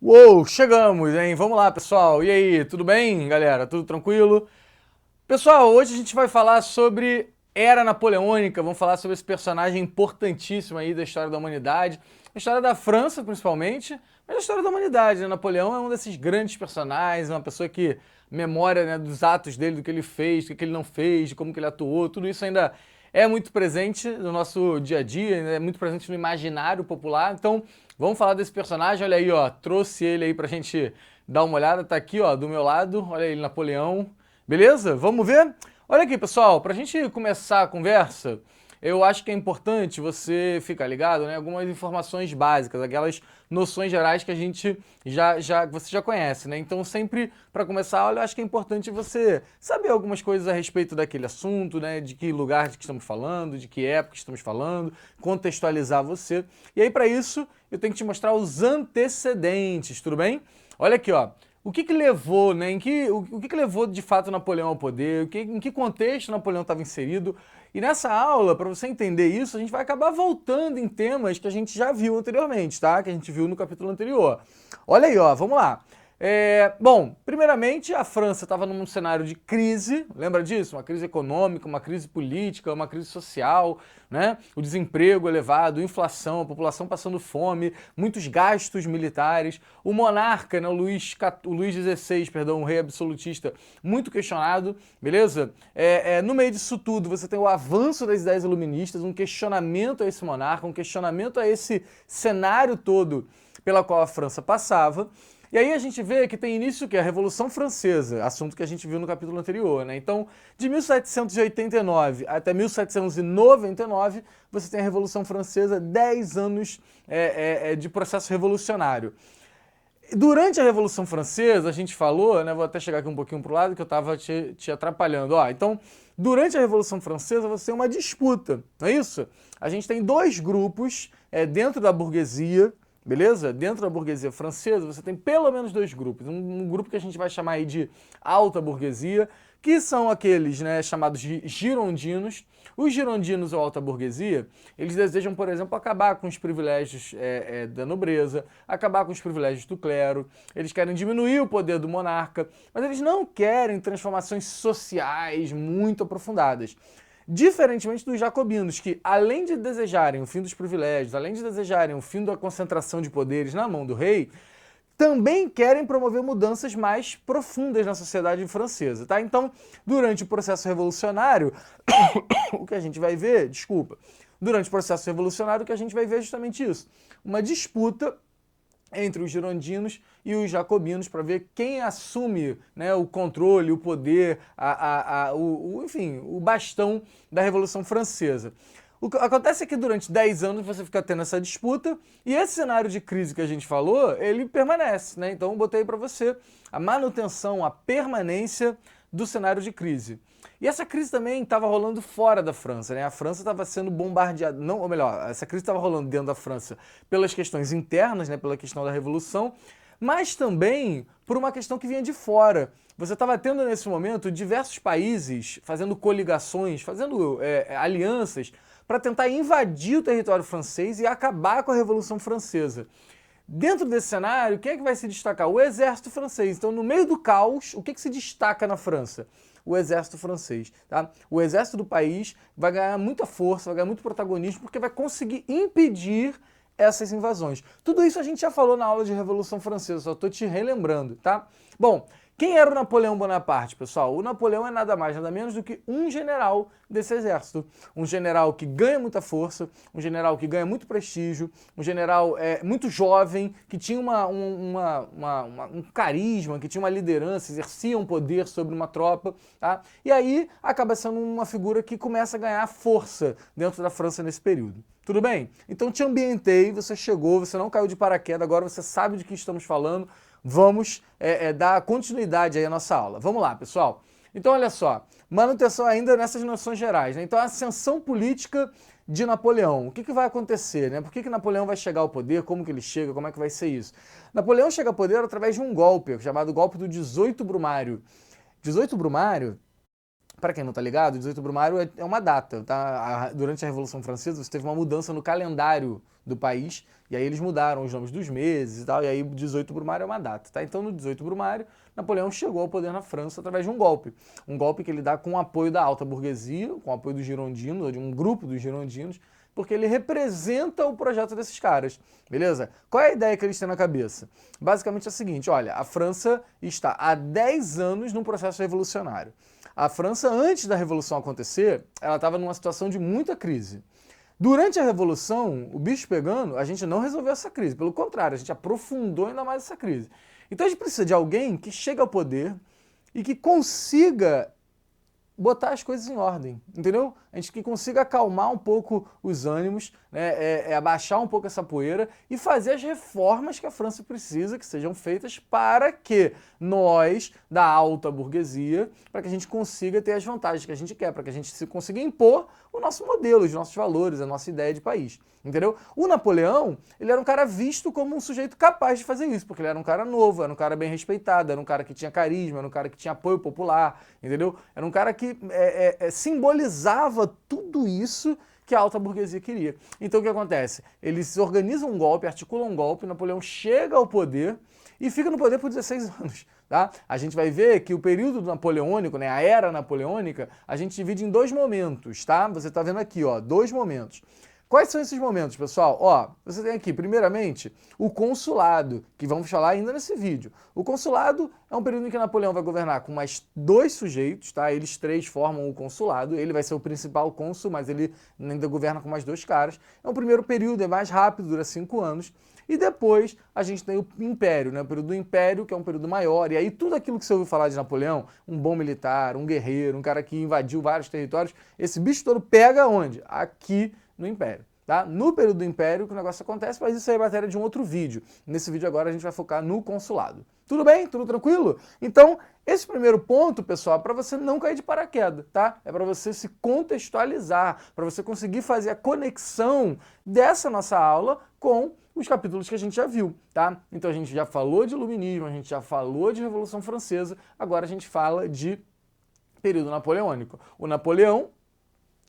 Uou, chegamos, hein? Vamos lá, pessoal. E aí, tudo bem, galera? Tudo tranquilo? Pessoal, hoje a gente vai falar sobre Era Napoleônica, vamos falar sobre esse personagem importantíssimo aí da história da humanidade, a história da França, principalmente, mas a história da humanidade, né? Napoleão é um desses grandes personagens, uma pessoa que memória, né, dos atos dele, do que ele fez, do que ele não fez, de como que ele atuou, tudo isso ainda é muito presente no nosso dia a dia, é muito presente no imaginário popular. Então, vamos falar desse personagem. Olha aí, ó, trouxe ele aí pra gente dar uma olhada. Tá aqui, ó, do meu lado. Olha ele, Napoleão. Beleza? Vamos ver? Olha aqui, pessoal, pra gente começar a conversa, eu acho que é importante você ficar ligado, né? Algumas informações básicas, aquelas noções gerais que a gente você já conhece, né? Então, sempre para começar, olha, eu acho que é importante você saber algumas coisas a respeito daquele assunto, né? De que lugar de que estamos falando, de que época estamos falando, contextualizar você. E aí, para isso, eu tenho que te mostrar os antecedentes, tudo bem? Olha aqui, ó. O que que levou, né? O que que levou de fato Napoleão ao poder? Em que contexto Napoleão estava inserido? E nessa aula, para você entender isso, a gente vai acabar voltando em temas que a gente já viu anteriormente, tá? Que a gente viu no capítulo anterior. Olha aí, ó, vamos lá. Bom, primeiramente a França estava num cenário de crise, lembra disso? Uma crise econômica, uma crise política, uma crise social, né? O desemprego elevado, inflação, a população passando fome, muitos gastos militares, o monarca, né, o Luís XVI, perdão, o rei absolutista, muito questionado, beleza? No meio disso tudo, você tem o avanço das ideias iluministas, um questionamento a esse monarca, um questionamento a esse cenário todo pela qual a França passava. E aí a gente vê que tem início que é a Revolução Francesa, assunto que a gente viu no capítulo anterior, né? Então, de 1789 até 1799, você tem a Revolução Francesa, 10 anos de processo revolucionário. Durante a Revolução Francesa, a gente falou, né? Vou até chegar aqui um pouquinho pro lado que eu estava te atrapalhando. Ó, então, durante a Revolução Francesa, você tem uma disputa, não é isso? A gente tem dois grupos dentro da burguesia, beleza? Dentro da burguesia francesa, você tem pelo menos dois grupos. Um grupo que a gente vai chamar aí de alta burguesia, que são aqueles, né, chamados de girondinos. Os girondinos ou alta burguesia, eles desejam, por exemplo, acabar com os privilégios da nobreza, acabar com os privilégios do clero, eles querem diminuir o poder do monarca, mas eles não querem transformações sociais muito aprofundadas. Diferentemente dos jacobinos, que além de desejarem o fim dos privilégios, além de desejarem o fim da concentração de poderes na mão do rei, também querem promover mudanças mais profundas na sociedade francesa, tá? Então, durante o processo revolucionário, o que a gente vai ver, desculpa, durante o processo revolucionário, o que a gente vai ver é justamente isso, uma disputa entre os girondinos e os jacobinos para ver quem assume, né, o controle, o poder, enfim, o bastão da Revolução Francesa. O que acontece é que durante 10 anos você fica tendo essa disputa e esse cenário de crise que a gente falou, ele permanece, né? Então eu botei para você a manutenção, a permanência do cenário de crise. E essa crise também estava rolando fora da França, né? A França estava sendo bombardeada, não, ou melhor, essa crise estava rolando dentro da França pelas questões internas, né, pela questão da revolução, mas também por uma questão que vinha de fora. Você estava tendo nesse momento diversos países fazendo coligações, fazendo alianças para tentar invadir o território francês e acabar com a Revolução Francesa. Dentro desse cenário, quem é que vai se destacar? O exército francês. Então, no meio do caos, o que se destaca na França? O exército francês. Tá? O exército do país vai ganhar muita força, vai ganhar muito protagonismo, porque vai conseguir impedir essas invasões. Tudo isso a gente já falou na aula de Revolução Francesa, só estou te relembrando, tá? Bom, quem era o Napoleão Bonaparte, pessoal? O Napoleão é nada mais, nada menos do que um general desse exército. Um general que ganha muita força, um general que ganha muito prestígio, um general muito jovem, que tinha um carisma, que tinha uma liderança, exercia um poder sobre uma tropa, tá? E aí acaba sendo uma figura que começa a ganhar força dentro da França nesse período. Tudo bem? Então te ambientei, você chegou, você não caiu de paraquedas, agora você sabe de que estamos falando. Vamos dar continuidade aí à nossa aula. Vamos lá, pessoal. Então, olha só, manutenção ainda nessas noções gerais, né? Então, a ascensão política de Napoleão. O que, que vai acontecer, né? Por que, que Napoleão vai chegar ao poder? Como que ele chega? Como é que vai ser isso? Napoleão chega ao poder através de um golpe, chamado golpe do 18 Brumário. 18 Brumário, para quem não tá ligado, 18 Brumário é uma data, tá? Durante a Revolução Francesa, você teve uma mudança no calendário do país, e aí eles mudaram os nomes dos meses e tal, e aí 18 Brumário é uma data, tá? Então no 18 Brumário, Napoleão chegou ao poder na França através de um golpe que ele dá com o apoio da alta burguesia, com o apoio dos girondinos, ou de um grupo dos girondinos, porque ele representa o projeto desses caras, beleza? Qual é a ideia que eles têm na cabeça? Basicamente é a seguinte, olha, a França está há 10 anos num processo revolucionário. A França, antes da Revolução acontecer, ela estava numa situação de muita crise. Durante a Revolução, o bicho pegando, a gente não resolveu essa crise, pelo contrário, a gente aprofundou ainda mais essa crise. Então a gente precisa de alguém que chegue ao poder e que consiga botar as coisas em ordem, entendeu? A gente que consiga acalmar um pouco os ânimos, né, abaixar um pouco essa poeira e fazer as reformas que a França precisa que sejam feitas para que nós, da alta burguesia, para que a gente consiga ter as vantagens que a gente quer, para que a gente consiga impor o nosso modelo, os nossos valores, a nossa ideia de país, entendeu? O Napoleão, ele era um cara visto como um sujeito capaz de fazer isso, porque ele era um cara novo, era um cara bem respeitado, era um cara que tinha carisma, era um cara que tinha apoio popular, entendeu? Era um cara que simbolizava tudo isso que a alta burguesia queria. Então o que acontece? Eles organizam um golpe, articulam um golpe, Napoleão chega ao poder e fica no poder por 16 anos. Tá? A gente vai ver que o período napoleônico, né, a era napoleônica, a gente divide em dois momentos, tá? Você está vendo aqui, ó, dois momentos. Quais são esses momentos, pessoal? Ó, você tem aqui, primeiramente, o consulado, que vamos falar ainda nesse vídeo. O consulado é um período em que Napoleão vai governar com mais dois sujeitos, tá? Eles três formam o consulado, ele vai ser o principal cônsul, mas ele ainda governa com mais dois caras. É um primeiro período, é mais rápido, dura 5 anos. E depois a gente tem o Império, né? O período do Império, que é um período maior. E aí tudo aquilo que você ouviu falar de Napoleão, um bom militar, um guerreiro, um cara que invadiu vários territórios, esse bicho todo pega onde? Aqui no Império. Tá? No período do Império que o negócio acontece, mas isso aí é matéria de um outro vídeo. Nesse vídeo agora a gente vai focar no consulado. Tudo bem? Tudo tranquilo? Então, esse primeiro ponto, pessoal, é para você não cair de paraquedas, tá? É para você se contextualizar, para você conseguir fazer a conexão dessa nossa aula com os capítulos que a gente já viu, tá? Então a gente já falou de Iluminismo, a gente já falou de Revolução Francesa, agora a gente fala de período napoleônico. O Napoleão,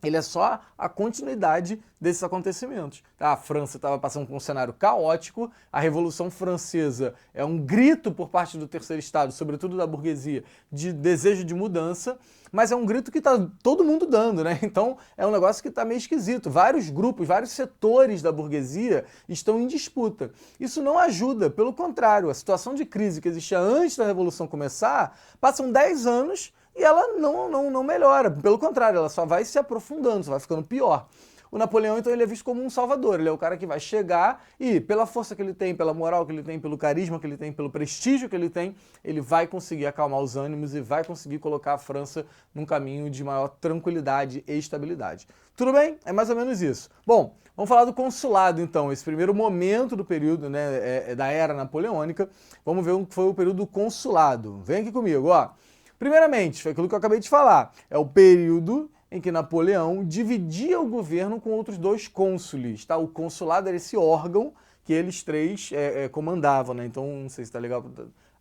ele é só a continuidade desses acontecimentos. A França estava passando por um cenário caótico, a Revolução Francesa é um grito por parte do terceiro estado, sobretudo da burguesia, de desejo de mudança, mas é um grito que está todo mundo dando, né? Então é um negócio que está meio esquisito. Vários grupos, vários setores da burguesia estão em disputa. Isso não ajuda, pelo contrário, a situação de crise que existia antes da Revolução começar, passam 10 anos e ela não melhora, pelo contrário, ela só vai se aprofundando, só vai ficando pior. O Napoleão, então, ele é visto como um salvador, ele é o cara que vai chegar e, pela força que ele tem, pela moral que ele tem, pelo carisma que ele tem, pelo prestígio que ele tem, ele vai conseguir acalmar os ânimos e vai conseguir colocar a França num caminho de maior tranquilidade e estabilidade. Tudo bem? É mais ou menos isso. Bom, vamos falar do consulado, então, esse primeiro momento do período, né, da era napoleônica. Vamos ver o que foi o período do consulado. Vem aqui comigo, ó. Primeiramente, foi aquilo que eu acabei de falar, é o período em que Napoleão dividia o governo com outros dois cônsules, tá? O consulado era esse órgão que eles três comandavam, né? Então, não sei se tá legal.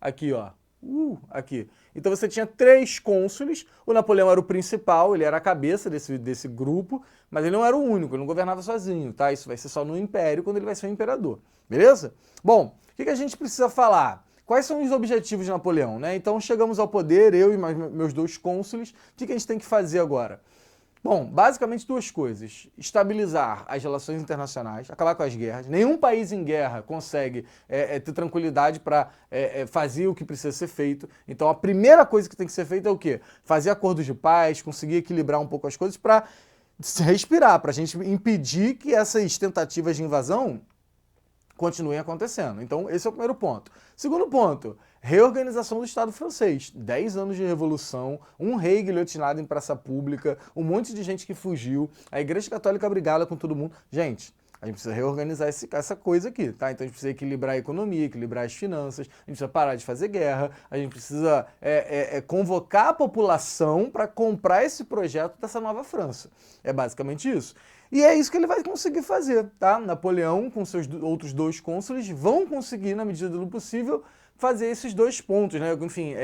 Aqui, ó. Aqui. Então você tinha 3 cônsules, o Napoleão era o principal, ele era a cabeça desse grupo, mas ele não era o único, ele não governava sozinho, tá? Isso vai ser só no Império, quando ele vai ser o imperador, beleza? Bom, o que a gente precisa falar? Quais são os objetivos de Napoleão, né? Então chegamos ao poder, eu e meus 2 cônsules, o que a gente tem que fazer agora? Bom, basicamente 2 coisas. Estabilizar as relações internacionais, acabar com as guerras. Nenhum país em guerra consegue ter tranquilidade para fazer o que precisa ser feito. Então a primeira coisa que tem que ser feita é o quê? Fazer acordos de paz, conseguir equilibrar um pouco as coisas para respirar, para a gente impedir que essas tentativas de invasão continuem acontecendo. Então, esse é o primeiro ponto. Segundo ponto, reorganização do Estado francês. 10 anos de revolução, um rei guilhotinado em praça pública, um monte de gente que fugiu, a Igreja Católica brigada com todo mundo. Gente, a gente precisa reorganizar essa coisa aqui, tá? Então a gente precisa equilibrar a economia, equilibrar as finanças, a gente precisa parar de fazer guerra, a gente precisa convocar a população para comprar esse projeto dessa nova França. É basicamente isso. E é isso que ele vai conseguir fazer, tá? Napoleão, com seus outros 2 cônsules, vão conseguir, na medida do possível, fazer esses dois pontos, né? Enfim,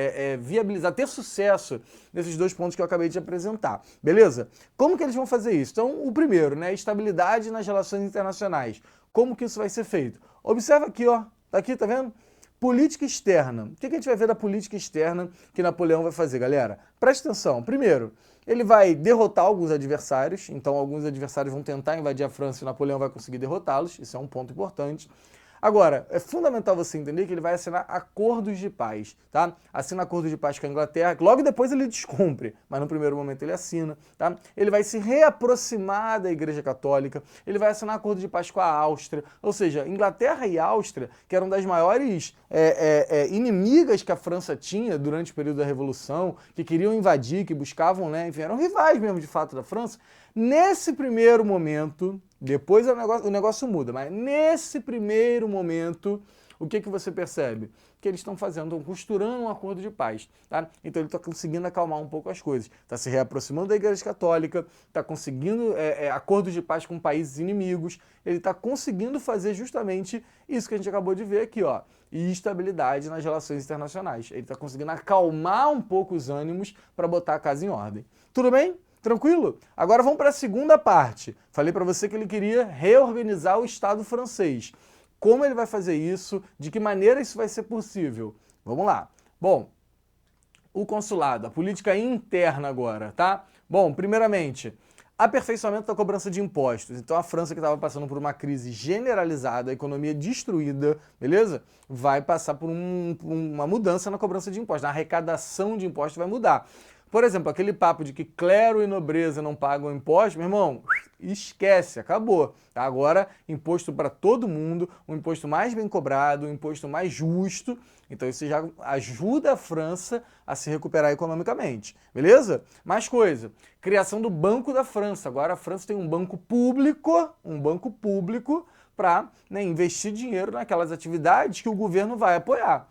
viabilizar, ter sucesso nesses dois pontos que eu acabei de apresentar, beleza? Como que eles vão fazer isso? Então, o primeiro, né? Estabilidade nas relações internacionais. Como que isso vai ser feito? Observa aqui, ó. Tá aqui, tá vendo? Política externa. O que a gente vai ver da política externa que Napoleão vai fazer, galera? Presta atenção. Primeiro, ele vai derrotar alguns adversários, então alguns adversários vão tentar invadir a França e Napoleão vai conseguir derrotá-los, isso é um ponto importante. Agora, é fundamental você entender que ele vai assinar acordos de paz, tá? Assina acordos de paz com a Inglaterra, que logo depois ele descumpre, mas no primeiro momento ele assina, tá? Ele vai se reaproximar da Igreja Católica, ele vai assinar acordo de paz com a Áustria, ou seja, Inglaterra e Áustria, que eram das maiores inimigas que a França tinha durante o período da Revolução, que queriam invadir, que buscavam, né, enfim, eram rivais mesmo de fato da França. Nesse primeiro momento, depois o negócio muda, mas nesse primeiro momento, o que você percebe? Que eles estão costurando um acordo de paz, tá? Então ele está conseguindo acalmar um pouco as coisas, está se reaproximando da Igreja Católica, está conseguindo acordos de paz com países inimigos, ele está conseguindo fazer justamente isso que a gente acabou de ver aqui, ó, e estabilidade nas relações internacionais. Ele está conseguindo acalmar um pouco os ânimos para botar a casa em ordem. Tudo bem? Tranquilo? Agora vamos para a segunda parte. Falei para você que ele queria reorganizar o Estado francês. Como ele vai fazer isso? De que maneira isso vai ser possível? Vamos lá. Bom, o consulado, a política interna agora, tá? Bom, primeiramente, aperfeiçoamento da cobrança de impostos. Então a França, que estava passando por uma crise generalizada, a economia destruída, beleza? Vai passar por uma mudança na cobrança de impostos. Na arrecadação de impostos vai mudar. Por exemplo, aquele papo de que clero e nobreza não pagam imposto, meu irmão, esquece, acabou. Tá? Agora, imposto para todo mundo, um imposto mais bem cobrado, um imposto mais justo. Então isso já ajuda a França a se recuperar economicamente, beleza? Mais coisa, criação do Banco da França. Agora a França tem um banco público para, né, investir dinheiro naquelas atividades que o governo vai apoiar.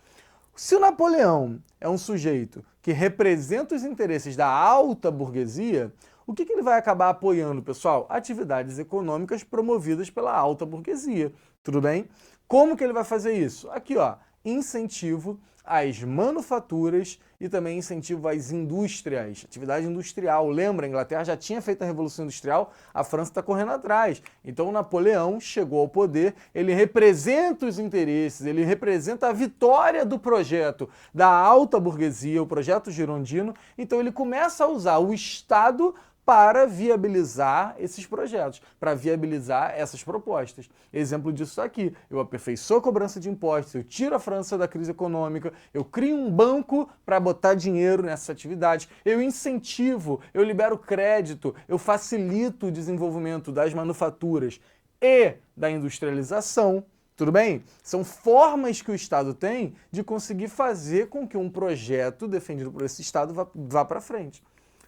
Se o Napoleão é um sujeito que representa os interesses da alta burguesia, o que ele vai acabar apoiando, pessoal? Atividades econômicas promovidas pela alta burguesia, tudo bem? Como que ele vai fazer isso? Aqui, ó, incentivo às manufaturas e também incentivo às indústrias, atividade industrial. Lembra, a Inglaterra já tinha feito a Revolução Industrial, a França está correndo atrás. Então Napoleão chegou ao poder, ele representa os interesses, ele representa a vitória do projeto da alta burguesia, o projeto girondino, então ele começa a usar o Estado para viabilizar esses projetos, para viabilizar essas propostas. Exemplo disso está aqui. Eu aperfeiçoo a cobrança de impostos, eu tiro a França da crise econômica, eu crio um banco para botar dinheiro nessa atividade, eu incentivo, eu libero crédito, eu facilito o desenvolvimento das manufaturas e da industrialização. Tudo bem? São formas que o Estado tem de conseguir fazer com que um projeto defendido por esse Estado vá para frente.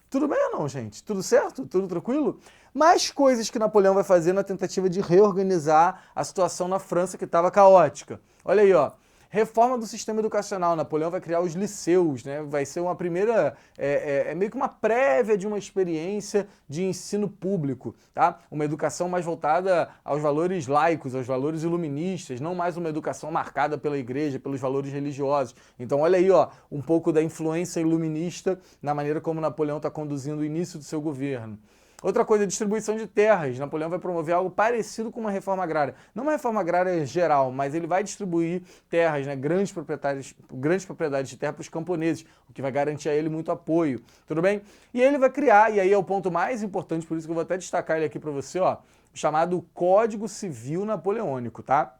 Tudo bem ou não, gente? Tudo certo? Tudo tranquilo? Mais coisas que Napoleão vai fazer na tentativa de reorganizar a situação na França que estava caótica. Olha aí, ó. Reforma do sistema educacional. Napoleão vai criar os liceus, né? Vai ser uma primeira, meio que uma prévia de uma experiência de ensino público, tá? Uma educação mais voltada aos valores laicos, aos valores iluministas, não mais uma educação marcada pela igreja, pelos valores religiosos. Então olha aí, ó, um pouco da influência iluminista na maneira como Napoleão está conduzindo o início do seu governo. Outra coisa, distribuição de terras. Napoleão vai promover algo parecido com uma reforma agrária. Não uma reforma agrária geral, mas ele vai distribuir terras, né, grandes propriedades de terra para os camponeses, o que vai garantir a ele muito apoio. Tudo bem? E ele vai criar, e aí é o ponto mais importante, por isso que eu vou até destacar ele aqui para você, ó, chamado Código Civil Napoleônico, tá?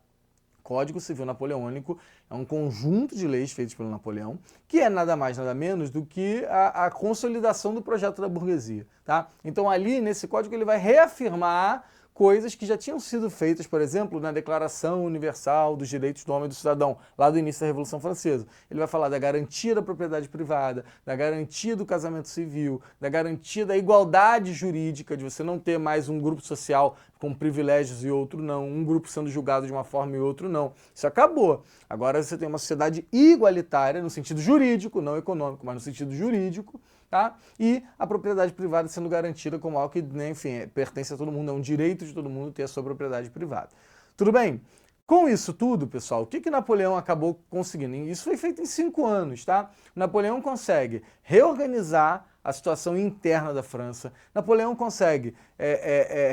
Código Civil Napoleônico é um conjunto de leis feitas pelo Napoleão, que é nada mais, nada menos do que a consolidação do projeto da burguesia, tá? Então ali, nesse código, ele vai reafirmar coisas que já tinham sido feitas, por exemplo, na Declaração Universal dos Direitos do Homem e do Cidadão, lá do início da Revolução Francesa. Ele vai falar da garantia da propriedade privada, da garantia do casamento civil, da garantia da igualdade jurídica, de você não ter mais um grupo social com privilégios e outro não, um grupo sendo julgado de uma forma e outro não. Isso acabou. Agora você tem uma sociedade igualitária no sentido jurídico, não econômico, mas no sentido jurídico, tá? E a propriedade privada sendo garantida como algo que, né, enfim, pertence a todo mundo, é um direito de todo mundo ter a sua propriedade privada. Tudo bem? Com isso tudo, pessoal, o que Napoleão acabou conseguindo? Isso foi feito em 5 anos, tá? Napoleão consegue reorganizar a situação interna da França. Napoleão consegue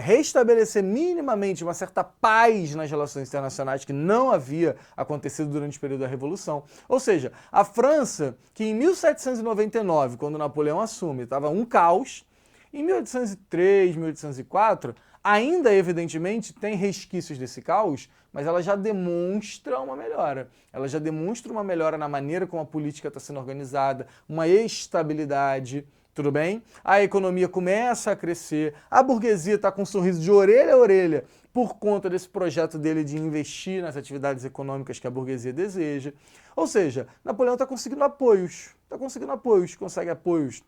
restabelecer minimamente uma certa paz nas relações internacionais que não havia acontecido durante o período da Revolução. Ou seja, a França, que em 1799, quando Napoleão assume, estava um caos, em 1803, 1804, ainda evidentemente tem resquícios desse caos, mas ela já demonstra uma melhora. Ela já demonstra uma melhora na maneira como a política está sendo organizada, uma estabilidade, tudo bem? A economia começa a crescer, a burguesia está com um sorriso de orelha a orelha por conta desse projeto dele de investir nas atividades econômicas que a burguesia deseja. Ou seja, Napoleão está conseguindo apoios, consegue apoios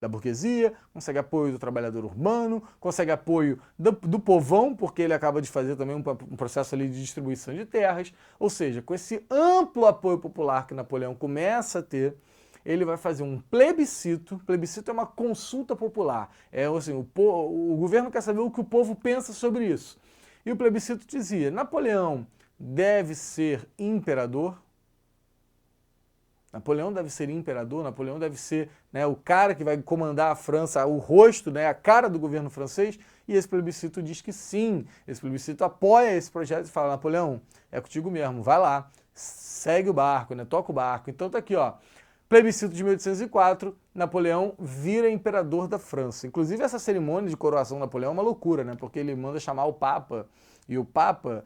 da burguesia, consegue apoio do trabalhador urbano, consegue apoio do povão, porque ele acaba de fazer também um processo ali de distribuição de terras. Ou seja, com esse amplo apoio popular que Napoleão começa a ter, ele vai fazer um plebiscito. Plebiscito é uma consulta popular. É assim, o governo quer saber o que o povo pensa sobre isso. E o plebiscito dizia: Napoleão deve ser imperador. Napoleão deve ser imperador, Napoleão deve ser, né, o cara que vai comandar a França, o rosto, né, a cara do governo francês, e esse plebiscito diz que sim, esse plebiscito apoia esse projeto e fala: Napoleão, é contigo mesmo, vai lá, segue o barco, né, toca o barco. Então tá aqui, ó, plebiscito de 1804, Napoleão vira imperador da França. Inclusive essa cerimônia de coroação de Napoleão é uma loucura, né, porque ele manda chamar o Papa, e o Papa,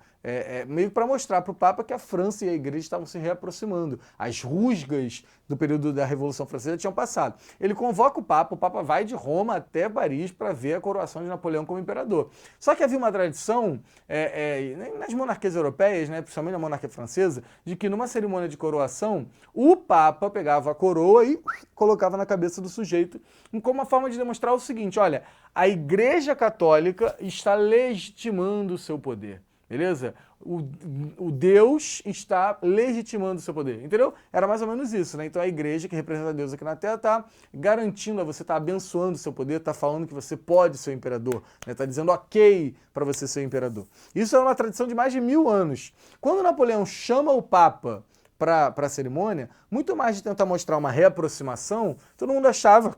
meio para mostrar para o Papa que a França e a Igreja estavam se reaproximando. As rusgas do período da Revolução Francesa tinham passado. Ele convoca o Papa vai de Roma até Paris para ver a coroação de Napoleão como imperador. Só que havia uma tradição, nas monarquias europeias, né, principalmente na monarquia francesa, de que numa cerimônia de coroação, o Papa pegava a coroa e colocava na cabeça do sujeito, como uma forma de demonstrar o seguinte: olha, a Igreja Católica está legitimando o seu poder, beleza? O Deus está legitimando o seu poder, entendeu? Era mais ou menos isso, né? Então a Igreja, que representa Deus aqui na Terra, está garantindo a você, está abençoando o seu poder, está falando que você pode ser o imperador, né? Está dizendo ok para você ser o imperador. Isso é uma tradição de mais de 1000 anos. Quando Napoleão chama o Papa para a cerimônia, muito mais de tentar mostrar uma reaproximação, todo mundo achava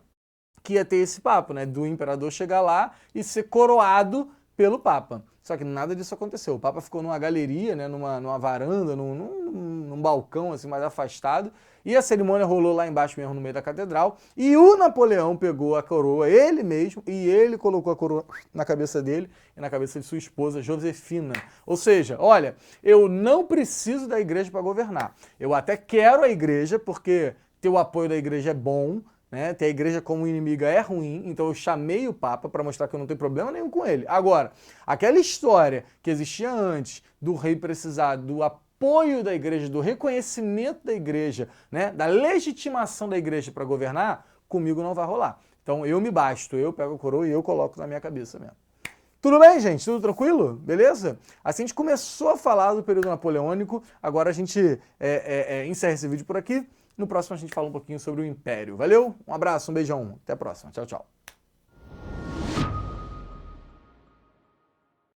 que ia ter esse papo, né, do imperador chegar lá e ser coroado pelo Papa. Só que nada disso aconteceu. O Papa ficou numa galeria, né, numa varanda, num balcão assim mais afastado, e a cerimônia rolou lá embaixo mesmo no meio da catedral, e o Napoleão pegou a coroa, ele mesmo, e ele colocou a coroa na cabeça dele e na cabeça de sua esposa, Josefina. Ou seja, olha, eu não preciso da igreja para governar. Eu até quero a igreja, porque ter o apoio da igreja é bom, né? Ter a igreja como inimiga é ruim, então eu chamei o Papa para mostrar que eu não tenho problema nenhum com ele. Agora, aquela história que existia antes do rei precisar do apoio da igreja, do reconhecimento da igreja, né? Da legitimação da igreja para governar, comigo não vai rolar. Então eu me basto, eu pego a coroa e eu coloco na minha cabeça mesmo. Tudo bem, gente? Tudo tranquilo? Beleza? Assim a gente começou a falar do período napoleônico, agora a gente encerra esse vídeo por aqui. No próximo a gente fala um pouquinho sobre o Império. Valeu? Um abraço, um beijão. Até a próxima. Tchau, tchau.